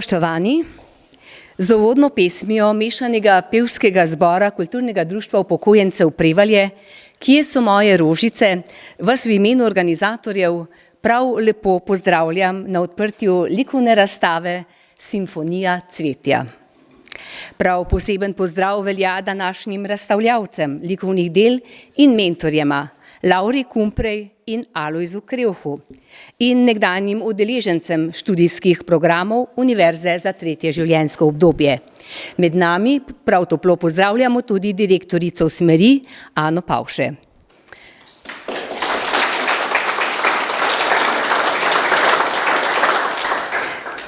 Spoštovani, z uvodno pesmijo mešanega pevskega zbora Kulturnega društva upokojencev Prevalje, Kje so moje rožice, vas v imenu organizatorjev prav lepo pozdravljam na odprtju likovne razstave Simfonija cvetja. Prav poseben pozdrav velja današnjim razstavljavcem likovnih del in mentorjema Lauri Kumprej in Alojzu Krevhu in nekdanjim udeležencem študijskih programov Univerze za tretje življenjsko obdobje. Med nami prav toplo pozdravljamo tudi direktorico Smeri Ano Pavše.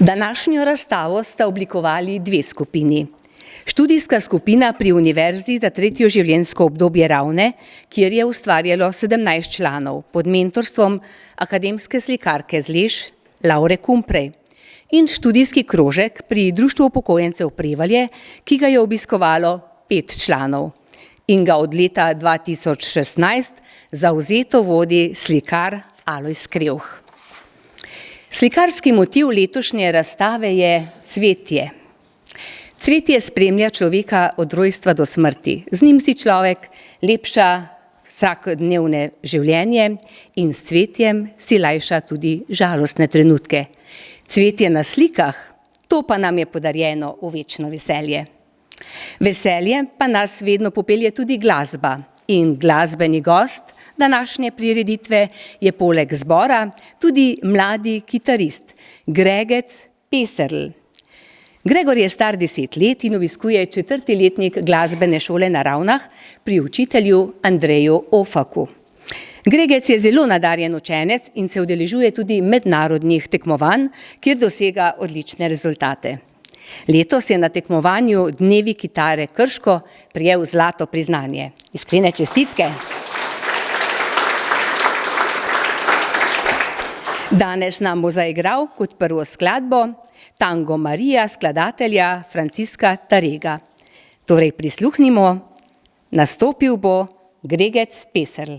Današnjo razstavo sta oblikovali dve skupini. Študijska skupina pri Univerzi za tretje življenjsko obdobje Ravne, kjer je ustvarjalo 17 članov pod mentorstvom akademske slikarke z Leš Laure Kumprej, in študijski krožek pri Društvu upokojencev Prevalje, ki ga je obiskovalo 5 članov in ga od leta 2016 zavzeto vodi slikar Alojz Krevh. Slikarski motiv letošnje razstave je cvetje. Cvetje spremlja človeka od rojstva do smrti. Z njim si človek lepša vsakodnevne življenje in s cvetjem si lajša tudi žalostne trenutke. Cvetje na slikah, to pa nam je podarjeno v večno veselje. Veselje pa nas vedno popelje tudi glasba in glasbeni gost današnje prireditve je poleg zbora tudi mladi kitarist Gregec Peserl. Gregor je star 10 let in obiskuje 4. letnik glasbene šole na Ravnah pri učitelju Andreju Ofaku. Gregec je zelo nadarjen učenec in se udeležuje tudi mednarodnih tekmovanj, kjer dosega odlične rezultate. Letos je na tekmovanju Dnevi kitare Krško prejel zlato priznanje. Iskrene čestitke. Danes nam bo zaigral kot prvo skladbo Tango Marija skladatelja Franciska Tarega. Torej prisluhnimo, nastopil bo Gregec Peserl.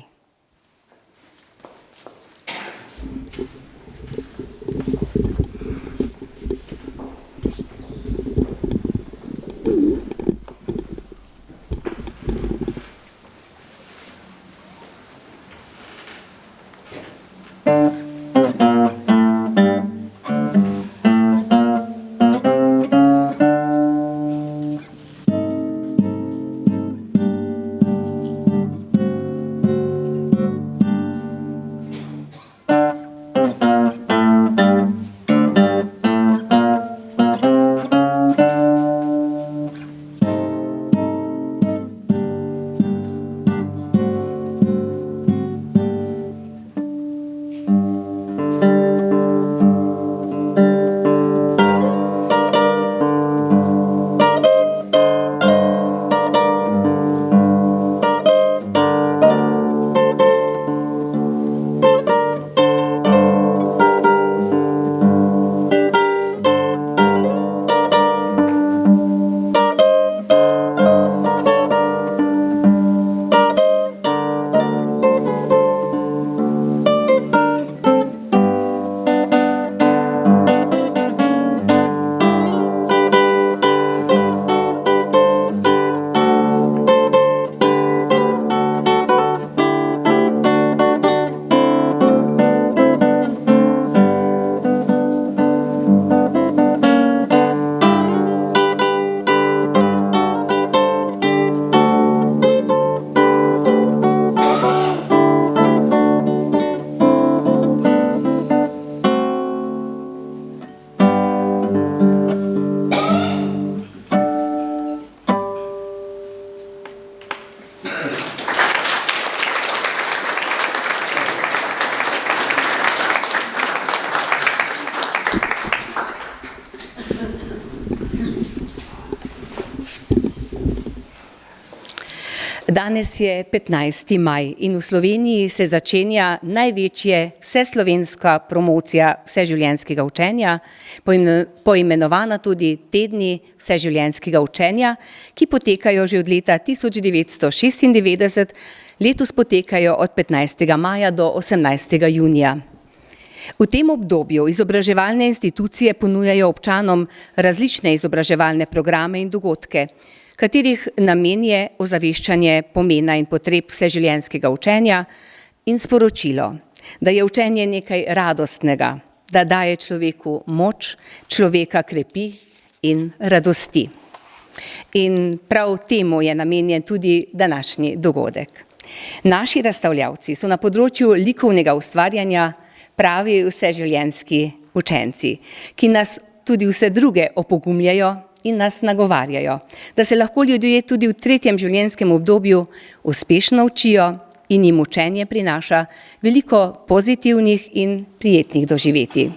Danes je 15. maj in v Sloveniji se začenja največja vseslovenska promocija vseživljenjskega učenja, poimenovana tudi Tedni vseživljenjskega učenja, ki potekajo že od leta 1996, letos potekajo od 15. maja do 18. junija. V tem obdobju izobraževalne institucije ponujajo občanom različne izobraževalne programe in dogodke, katerih namen je ozaveščanje pomena in potreb vseživljenjskega učenja in sporočilo, da je učenje nekaj radostnega, da daje človeku moč, človeka krepi in radosti. In prav temu je namenjen tudi današnji dogodek. Naši razstavljavci so na področju likovnega ustvarjanja pravi vseživljenjski učenci, ki nas tudi vse druge opogumljajo in nas nagovarjajo, da se lahko ljudje tudi v tretjem življenjskem obdobju uspešno učijo in jim učenje prinaša veliko pozitivnih in prijetnih doživetij.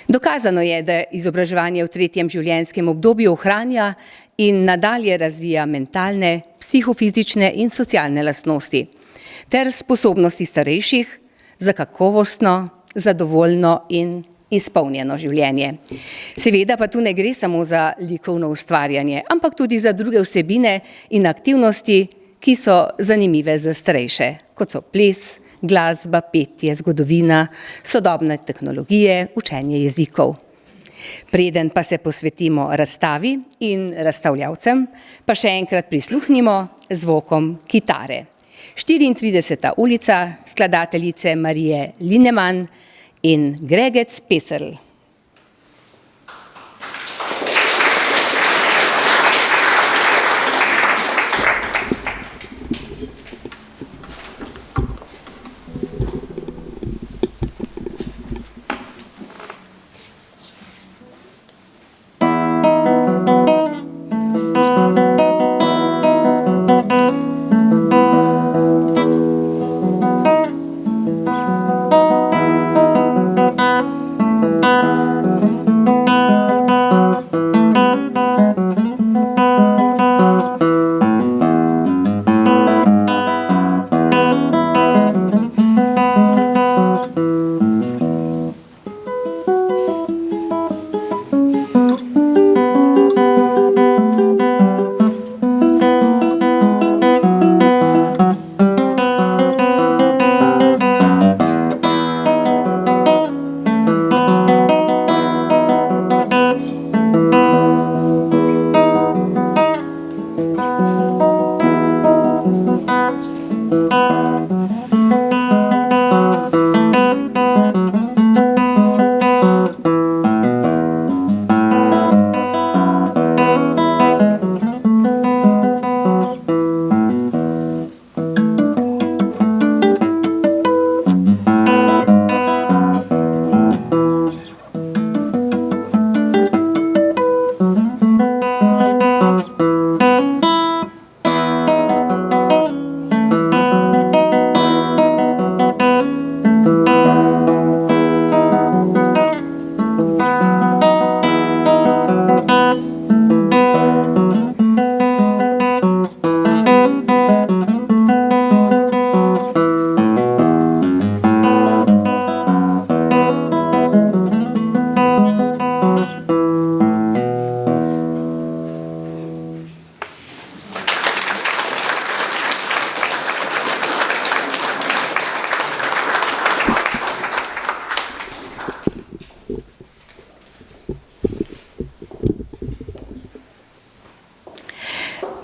Dokazano je, da izobraževanje v tretjem življenjskem obdobju ohranja in nadalje razvija mentalne, psihofizične in socialne lastnosti ter sposobnosti starejših za kakovostno, zadovoljno in izpolnjeno življenje. Seveda pa tu ne gre samo za likovno ustvarjanje, ampak tudi za druge vsebine in aktivnosti, ki so zanimive za starejše, kot so ples, glasba, petje, zgodovina, sodobne tehnologije, učenje jezikov. Preden pa se posvetimo razstavi in razstavljavcem, pa še enkrat prisluhnimo zvokom kitare. 34. ulica skladateljice Marije Linnemann in Gregec Peserl.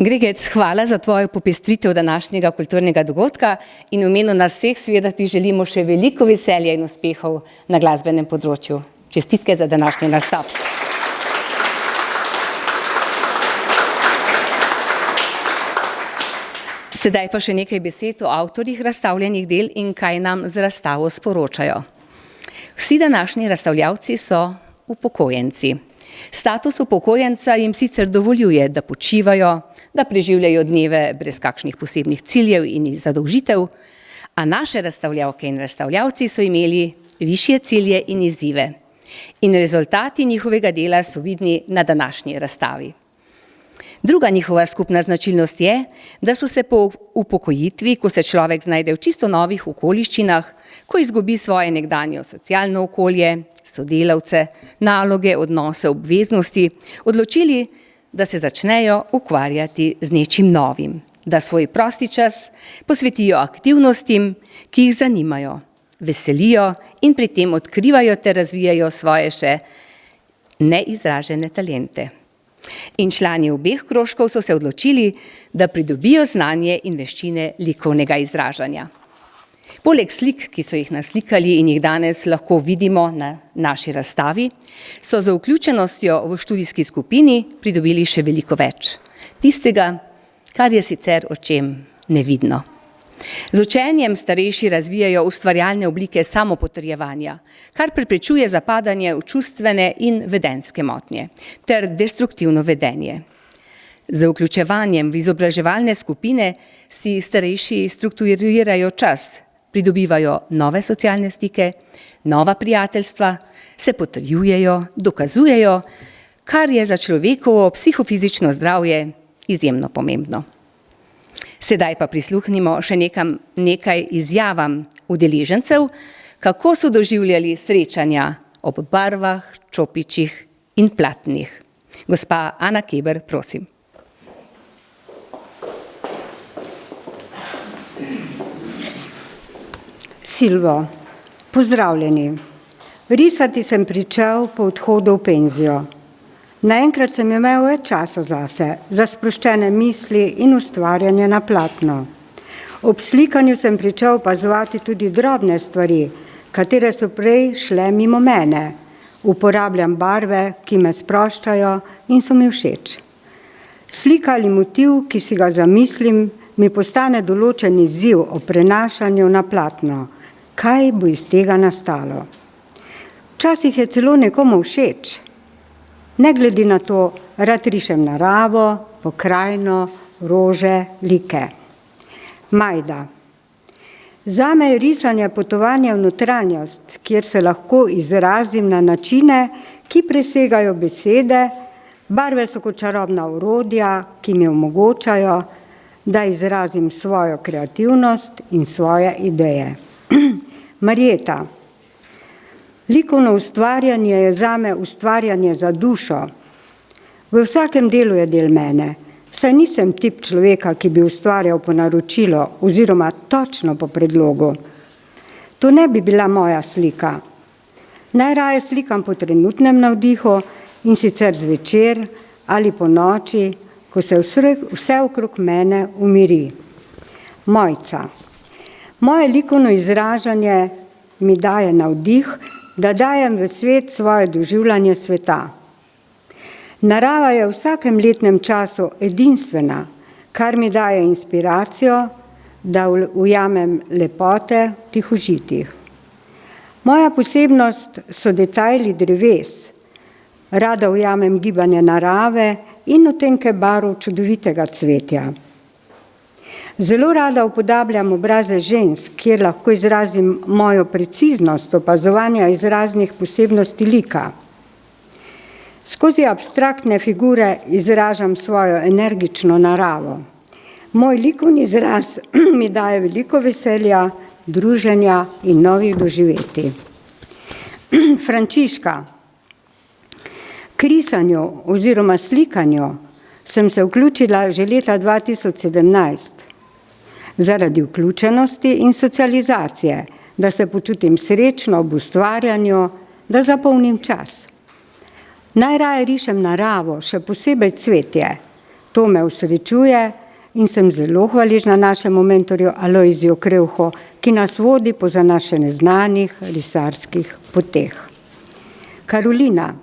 Gregec, hvala za tvojo popestritev današnjega kulturnega dogodka in v imenu nas vseh seveda ti želimo še veliko veselja in uspehov na glasbenem področju. Čestitke za današnji nastop. Sedaj pa še nekaj besed o avtorjih razstavljenih del in kaj nam z razstavo sporočajo. Vsi današnji razstavljavci so upokojenci. Status upokojenca jim sicer dovoljuje, da počivajo, da preživljajo dneve brez kakšnih posebnih ciljev in zadolžitev, a naše razstavljavke in razstavljavci so imeli višje cilje in izzive. In rezultati njihovega dela so vidni na današnji razstavi. Druga njihova skupna značilnost je, da so se po upokojitvi, ko se človek znajde v čisto novih okoliščinah, ko izgubi svoje nekdanje socialno okolje, sodelavce, naloge, odnose, obveznosti, odločili, da se začnejo ukvarjati z nečim novim, da svoj prosti čas posvetijo aktivnostim, ki jih zanimajo, veselijo in pri tem odkrivajo ter razvijajo svoje še neizražene talente. In člani obeh krožkov so se odločili, da pridobijo znanje in veščine likovnega izražanja. Poleg slik, ki so jih naslikali in jih danes lahko vidimo na naši razstavi, so z vključenostjo v študijski skupini pridobili še veliko več. Tistega, kar je sicer očem nevidno. Z učenjem starejši razvijajo ustvarjalne oblike samopotrjevanja, kar preprečuje zapadanje v čustvene in vedenjske motnje ter destruktivno vedenje. Z vključevanjem v izobraževalne skupine si starejši strukturirajo čas, pridobivajo nove socialne stike, nova prijateljstva, se potrjujejo, dokazujejo, kar je za človekovo psihofizično zdravje izjemno pomembno. Sedaj pa prisluhnimo še nekaj izjavam udeležencev, kako so doživljali srečanja ob barvah, čopičih in platnih. Gospa Ana Keber, prosim. Silvo, pozdravljeni. Risati sem pričel po odhodu v penzijo. Naenkrat sem imel več časa zase, za sproščene misli in ustvarjanje na platno. Ob slikanju sem pričel opazovati tudi drobne stvari, katere so prej šle mimo mene. Uporabljam barve, ki me sproščajo in so mi všeč. Slika ali motiv, ki si ga zamislim, mi postane določen izziv o prenašanju na platno. Kaj bo iz tega nastalo? Včasih je celo nekomu všeč. Ne glede na to, rad rišem naravo, pokrajino, rože, like. Majda. Zame je risanje potovanje v notranjost, kjer se lahko izrazim na načine, ki presegajo besede, barve so kot čarobna orodja, ki mi omogočajo, da izrazim svojo kreativnost in svoje ideje. Marjeta. Likovno ustvarjanje je zame ustvarjanje za dušo. V vsakem delu je del mene, saj nisem tip človeka, ki bi ustvarjal po naročilo oziroma točno po predlogu. To ne bi bila moja slika. Najraje slikam po trenutnem navdihu in sicer zvečer ali po noči, ko se vse okrog mene umiri. Mojca. Moje likovno izražanje mi daje navdih, da dajem v svet svoje doživljanje sveta. Narava je v vsakem letnem času edinstvena, kar mi daje inspiracijo, da ujamem lepote v tihožitjih. Moja posebnost so detajli dreves. Rada ujamem gibanje narave in odtenke barv čudovitega cvetja. Zelo rada upodabljam obraze žensk, kjer lahko izrazim mojo preciznost opazovanja izraznih posebnosti lika. Skozi abstraktne figure izražam svojo energično naravo. Moj likovni izraz mi daje veliko veselja, druženja in novih doživetij. Frančiška. K risanju oziroma slikanju sem se vključila že leta 2017. Zaradi vključenosti in socializacije, da se počutim srečno ob ustvarjanju, da zapolnim čas. Najraje rišem naravo, še posebej cvetje. To me usrečuje in sem zelo hvaležna našemu mentorju Alojziju Krevhu, ki nas vodi po za naše neznanih risarskih poteh. Karolina.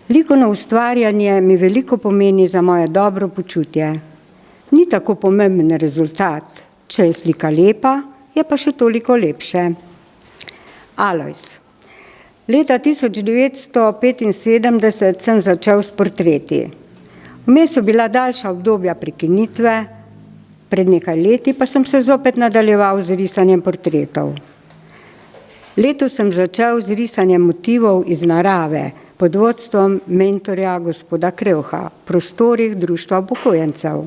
Likovno ustvarjanje mi veliko pomeni za moje dobro počutje. Ni tako pomemben rezultat, če je slika lepa, je pa še toliko lepše. Alojz. Leta 1975 sem začel s portreti. Vmes so bila daljša obdobja prekinitve, pred nekaj leti pa sem se zopet nadaljeval z risanjem portretov. Letos sem začel z risanjem motivov iz narave, pod vodstvom mentorja gospoda Krevha v prostorih Društva upokojencev.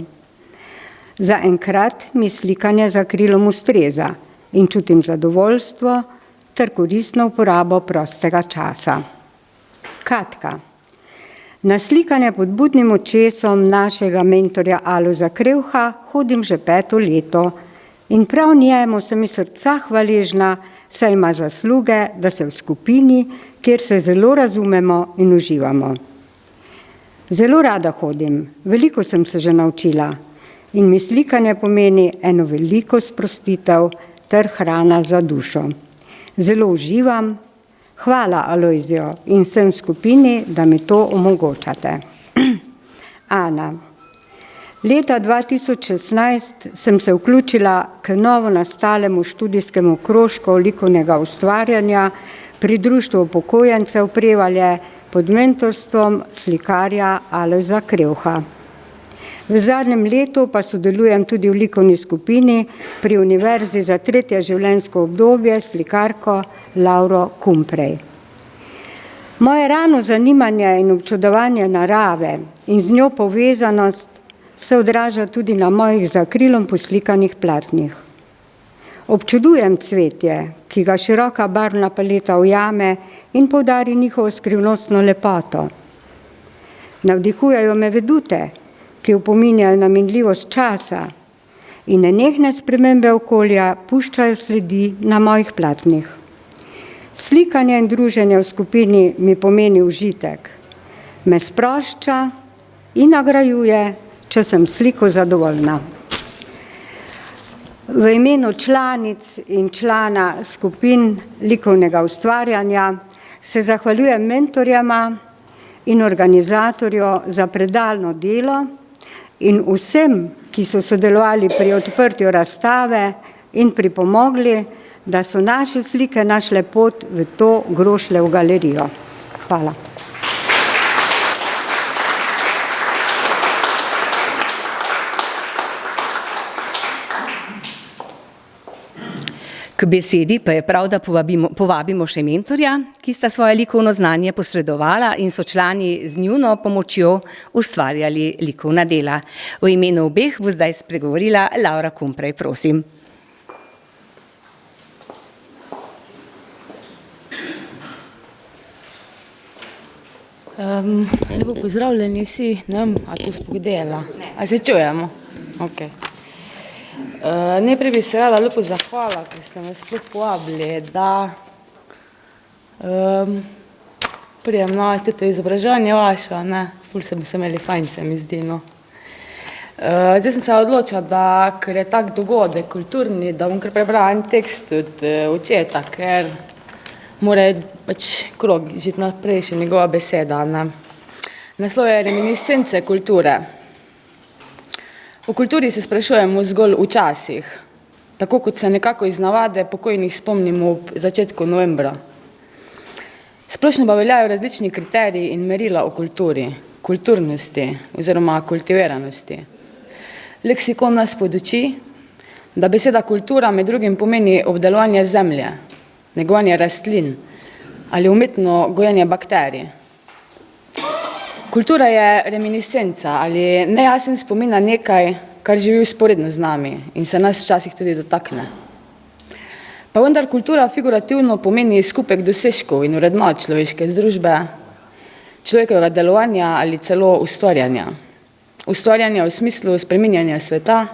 Zaenkrat mi slikanje za krilom ustreza in čutim zadovoljstvo ter koristno uporabo prostega časa. Katka. Na slikanje pod budnim očesom našega mentorja Alojza Krevha hodim že 5. leto in prav njemu sem iz srca hvaležna, saj ima zasluge, da se v skupini, kjer se zelo razumemo in uživamo. Zelo rada hodim, veliko sem se že naučila in mi slikanje pomeni eno veliko sprostitev ter hrana za dušo. Zelo uživam. Hvala, Alojzio, in vsem skupini, da mi to omogočate. Ana. Leta 2016 sem se vključila k novo nastalemu študijskemu krožku likovnega ustvarjanja pri Društvu upokojencev Prevalje pod mentorstvom slikarja Alojza Krevha. V zadnjem letu pa sodelujem tudi v likovni skupini pri Univerzi za 3. življenjsko obdobje slikarko Lauro Kumprej. Moje rano zanimanje in občudovanje narave in z njo povezanost se odraža tudi na mojih za krilom poslikanih platnih. Občudujem cvetje, ki ga široka barvna paleta ujame in poudari njihovo skrivnostno lepoto. Navdihujejo me vedute, ki opominjajo na minljivost časa in nenehne spremembe okolja puščajo sledi na mojih platnih. Slikanje in druženje v skupini mi pomeni užitek, me sprošča in nagrajuje, če sem sliko zadovoljna. V imenu članic in člana skupin likovnega ustvarjanja se zahvaljujem mentorjama in organizatorju za predalno delo in vsem, ki so sodelovali pri odprtju razstave in pripomogli, da so naše slike našle pot v to Grošljev galerijo. Hvala. K besedi pa je prav, da povabimo še mentorja, ki sta svoje likovno znanje posredovala in so člani z njuno pomočjo ustvarjali likovna dela. V imenu obeh bo zdaj spregovorila Laura Kumprej, prosim. Lepo pozdravljeni vsi, ne vem, a to spogledala. A se čujemo? Ok. Najprej bi se rada lepo zahvala, ker ste me sploh povabili, da prijem na to izobraževanje vaše, ne, ful se imeli fajn, se mi zdi, no. Zdaj sem se odločila, da, ker je tak dogodek kulturni, da bom kar prebrala en tekst od očeta, ker mora pač krog žiti naprej še njegova beseda, ne. Naslov je Reminiscence kulture. O kulturi se sprašujemo zgolj včasih, tako kot se nekako iz navade pokojnih spomnimo ob začetku novembra. Splošno pa veljajo različni kriteriji in merila o kulturi, kulturnosti oziroma kultiviranosti. Leksikon nas poduči, da beseda kultura med drugim pomeni obdelovanje zemlje, negovanje rastlin ali umetno gojenje bakterij. Kultura je reminiscenca ali nejasen spomin na nekaj, kar živi vzporedno z nami in se nas včasih tudi dotakne. Pa vendar kultura figurativno pomeni skupek dosežkov in vrednot človeške združbe, človekovega delovanja ali celo ustvarjanja. Ustvarjanja v smislu spreminjanja sveta,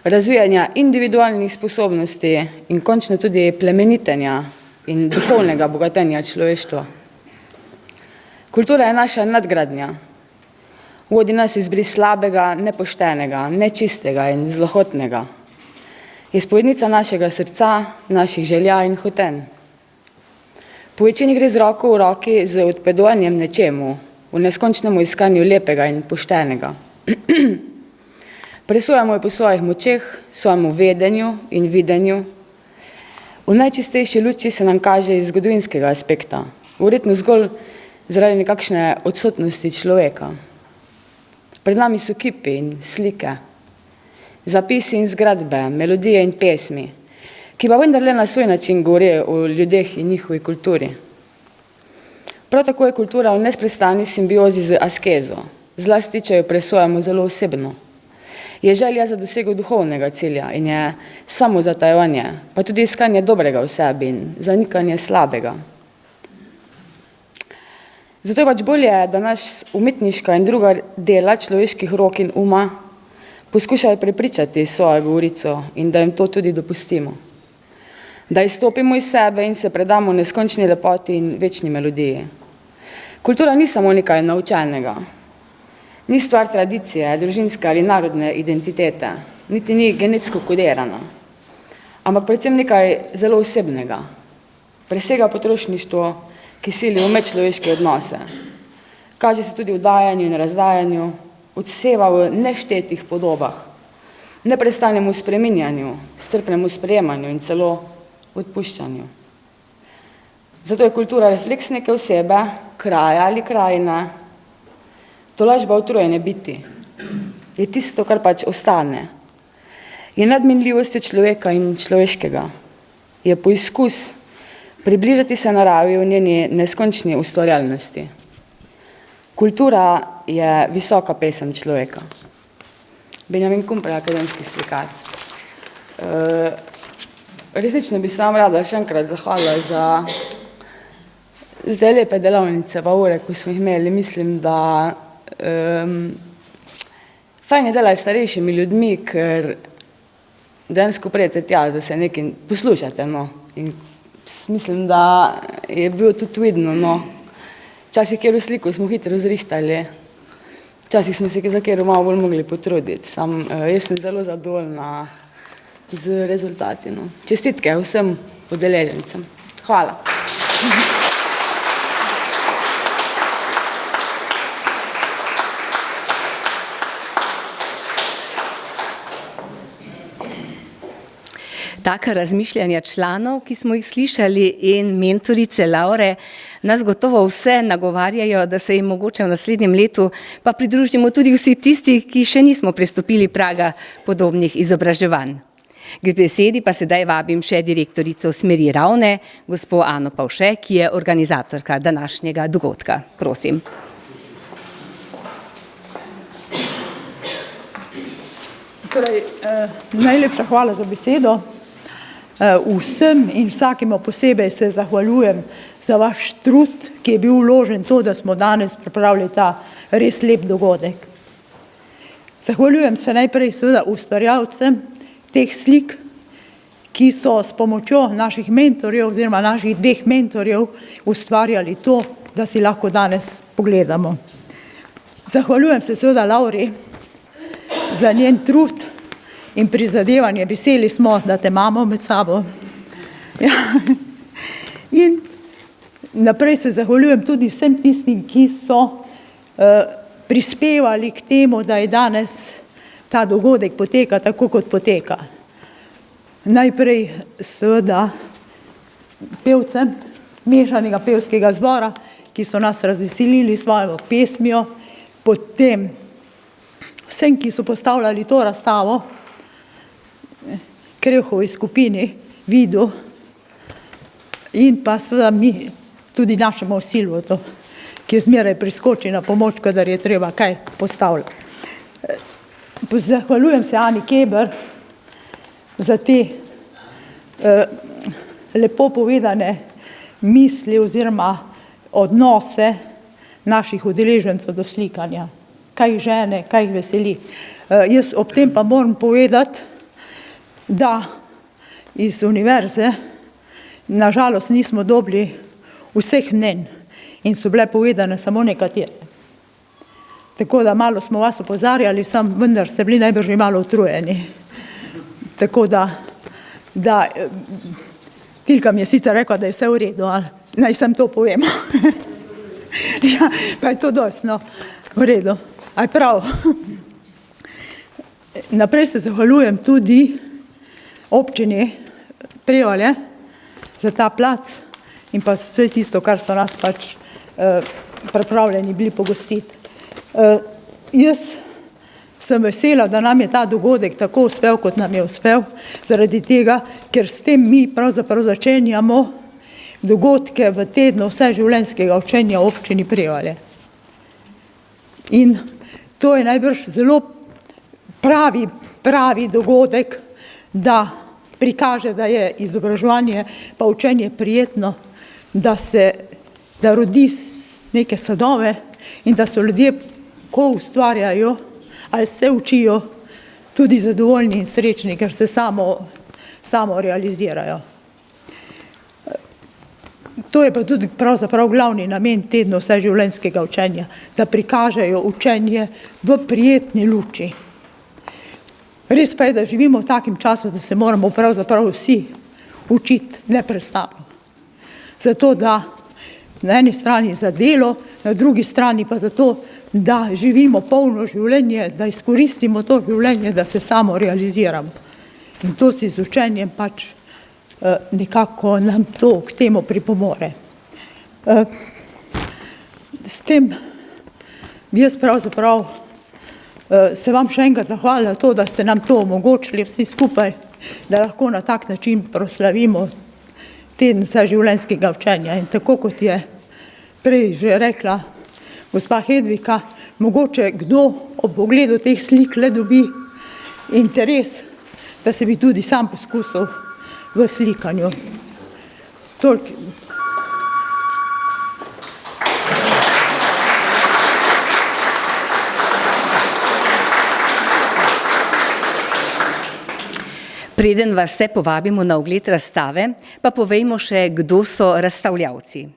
razvijanja individualnih sposobnosti in končno tudi plemenitenja in duhovnega bogatenja človeštva. Kultura je naša nadgradnja. Vodi nas v izbris slabega, nepoštenega, nečistega in zlohotnega. Je spovednica našega srca, naših želja in hotenj. Po večini gre z roko v roki z odpovedovanjem nečemu, v neskončnemu iskanju lepega in poštenega. Presojamo jo po svojih močeh, svojemu vedenju in videnju. V najčistejši luči se nam kaže iz zgodovinskega aspekta, verjetno zgolj zaradi nekakšne odsotnosti človeka. Pred nami so kipi in slike, zapisi in zgradbe, melodije in pesmi, ki pa vendarle na svoj način govorijo o ljudeh in njihovi kulturi. Prav tako je kultura v nesprestani simbiozi z askezo. Zlasti, če jo presojamo zelo osebno. Je želja za dosego duhovnega cilja in je samozatajevanje, pa tudi iskanje dobrega v sebi in zanikanje slabega. Zato je pač bolje, da naš umetniška in druga dela človeških rok in uma poskušajo prepričati svojo govorico in da jim to tudi dopustimo. Da izstopimo iz sebe in se predamo neskončni lepoti in večni melodiji. Kultura ni samo nekaj naučenega. Ni stvar tradicije, družinske ali narodne identitete, niti ni genetsko kodirana, ampak predvsem nekaj zelo osebnega. Presega potrošništvo, ki sili v medčloveške odnose. Kaže se tudi v dajanju in razdajanju, odseva v neštetih podobah, neprestanemu spreminjanju, strpnemu sprejemanju in celo odpuščanju. Zato je kultura refleks neke osebe, kraja ali krajine, tolažba utrujene biti. Je tisto, kar pač ostane. Je nadminljivostjo človeka in človeškega. Je poizkus približati se naravi v njeni neskončni ustvarjalnosti. Kultura je visoka pesem človeka. Benjamin Kumpel, akademski slikar. Resnično bi sam rada še enkrat zahvalila za te lepe delavnice, pa ure, ko smo jih imeli. Mislim, da fajn je delati s starejšimi ljudmi, ker dejansko prijete tja, da se nekaj poslušate. No. In mislim, da je bilo tudi vidno. No. Včasih, kjer v sliko smo hitro zrihtali, včasih smo se za kjer malo bolj mogli potruditi. Jaz sem zelo zadovoljna z rezultati. No. Čestitke vsem udeležencem. Hvala. Taka razmišljanja članov, ki smo jih slišali, in mentorice Laure nas gotovo vse nagovarjajo, da se jim mogoče v naslednjem letu pa pridružimo tudi vsi tisti, ki še nismo prestopili praga podobnih izobraževanj. K besedi pa sedaj vabim še direktorico Smeri Ravne, gospo Ano Pavše, ki je organizatorka današnjega dogodka. Prosim. Torej, najlepša hvala za besedo. Vsem in vsakemu posebej se zahvaljujem za vaš trud, ki je bil vložen to, da smo danes pripravili ta res lep dogodek. Zahvaljujem se najprej seveda ustvarjalcem teh slik, ki so s pomočjo naših mentorjev oziroma naših dveh mentorjev ustvarjali to, da si lahko danes pogledamo. Zahvaljujem se seveda Lauri za njen trud in prizadevanje. Veseli smo, da te imamo med sabo. Ja. In naprej se zahvaljujem tudi vsem tistim, ki so prispevali k temu, da je danes ta dogodek poteka tako, kot poteka. Najprej seveda pevcem mešanega pevskega zbora, ki so nas razveselili svojo pesmijo, potem vsem, ki so postavljali to razstavo, Krehovi skupini, Vidu, in pa seveda mi, tudi našemu Silvotu, ki zmeraj priskoči na pomoč, kadar je treba kaj postavljati. Zahvaljujem se Ani Keber za te lepo povedane misli oziroma odnose naših udeležencev do slikanja. Kaj jih žene, kaj jih veseli. Jaz ob tem pa moram povedati, da iz univerze nažalost nismo dobili vseh mnenj in so bile povedane samo nekatere. Tako da malo smo vas opozarjali, vendar ste bili najbrž malo utrujeni. Tako da Tilka mi je sicer rekla, da je vse v redu, ali naj sem to povem. Ja, pa je to dosti, no, v redu. Aj prav. Naprej se zahvaljujem tudi občini Prevalje za ta plac in pa vse tisto, kar so nas pač pripravljeni bili pogostiti. Jaz sem vesela, da nam je ta dogodek tako uspel, kot nam je uspel, zaradi tega, ker s tem mi pravzaprav začenjamo dogodke v tednu vseživljenjskega učenja v občini Prevalje. In to je najbrž zelo pravi dogodek, da prikaže, da je izobraževanje pa učenje prijetno, da rodi neke sadove in da so ljudje, ko ustvarjajo ali se učijo, tudi zadovoljni in srečni, ker se samo realizirajo. To je pa tudi pravzaprav glavni namen tedna vseživljenjskega učenja, da prikažejo učenje v prijetni luči. Res pa je, da živimo v takem času, da se moramo pravzaprav vsi učiti neprestano. Zato, da na eni strani za delo, na drugi strani pa zato, da živimo polno življenje, da izkoristimo to življenje, da se samo realiziramo. In to si z učenjem pač nekako nam to k temu pripomore. S tem jaz pravzaprav se vam še enkrat zahvalila to, da ste nam to omogočili vsi skupaj, da lahko na tak način proslavimo teden vseživljenjskega učenja. In tako kot je prej že rekla gospa Hedvika, mogoče kdo ob pogledu teh slik le dobi interes, da se bi tudi sam poskusil v slikanju. Toliko. Preden vas vse povabimo na ogled razstave, pa povejmo še, kdo so razstavljavci.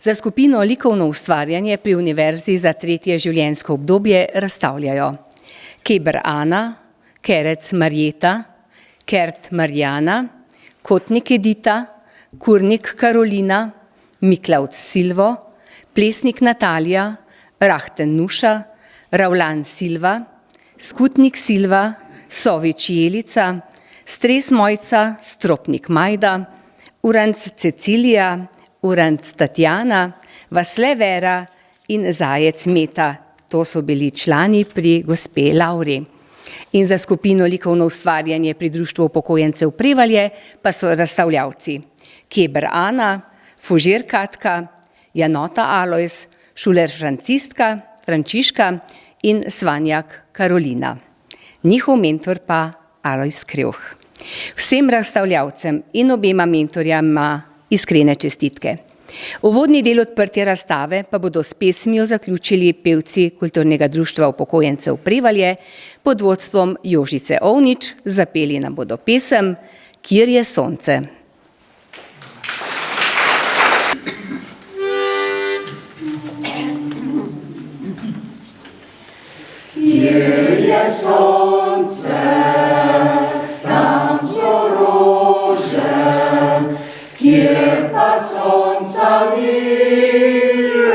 Za skupino Likovno ustvarjanje pri Univerzi za tretje življenjsko obdobje razstavljajo Keber Ana, Kerec Marjeta, Kert Marjana, Kotnik Edita, Kurnik Karolina, Miklavc Silvo, Plesnik Natalija, Rahten Nuša, Ravlan Silva, Skutnik Silva, Sovič Jelica, Stres Mojca, Stropnik Majda, Uranc Cecilija, Uranc Tatjana, Vasle Vera in Zajec Meta. To so bili člani pri gospe Lauri. In za skupino Likovno ustvarjanje pri Društvu upokojencev Prevalje pa so razstavljavci Keber Ana, Fužir Katka, Janota Alojz, Šuler Frančiška in Svanjak Karolina. Njihov mentor pa Alojz Krevh. Vsem razstavljavcem in obema mentorjama iskrene čestitke. Uvodni del odprtja razstave pa bodo s pesmijo zaključili pevci Kulturnega društva upokojencev Prevalje pod vodstvom Jožice Ovnič. Zapeli nam bodo pesem Kjer je sonce. Kjer je sonce, tam so rože, kjer pa sonca ni,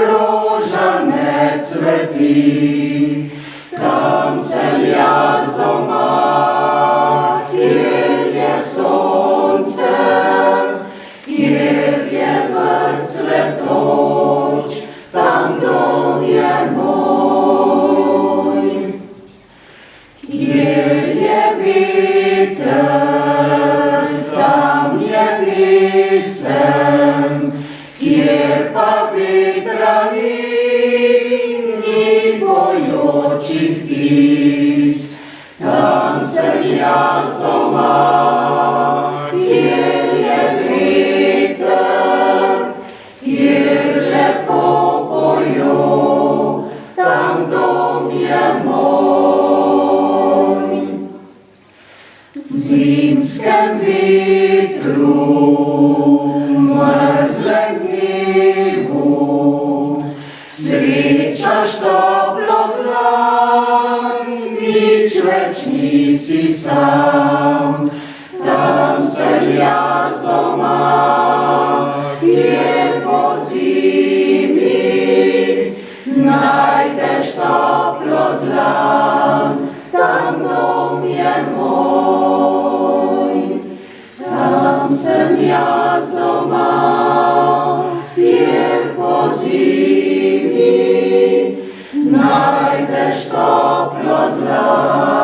roža ne cveti. Tam sem jaz doma, kjer je sonce, kjer je vrt cvetoč, tam dom je moj. Kjer je veter, tam je pesem, kjer pa vetra ni pojočih ptic. Tam sem jaz doma, kjer je veter, kjer lepo pojo, tam dom je moj. V zimskem vetru, mrzlem dnevu, srečaš toplo dlan, nič več nisi sam. Tam sem jaz doma, kjer po zimi najdeš toplo dlan, tam dom je moj. Tam sem jaz doma, kjer po zimi najdeš toplo dlan.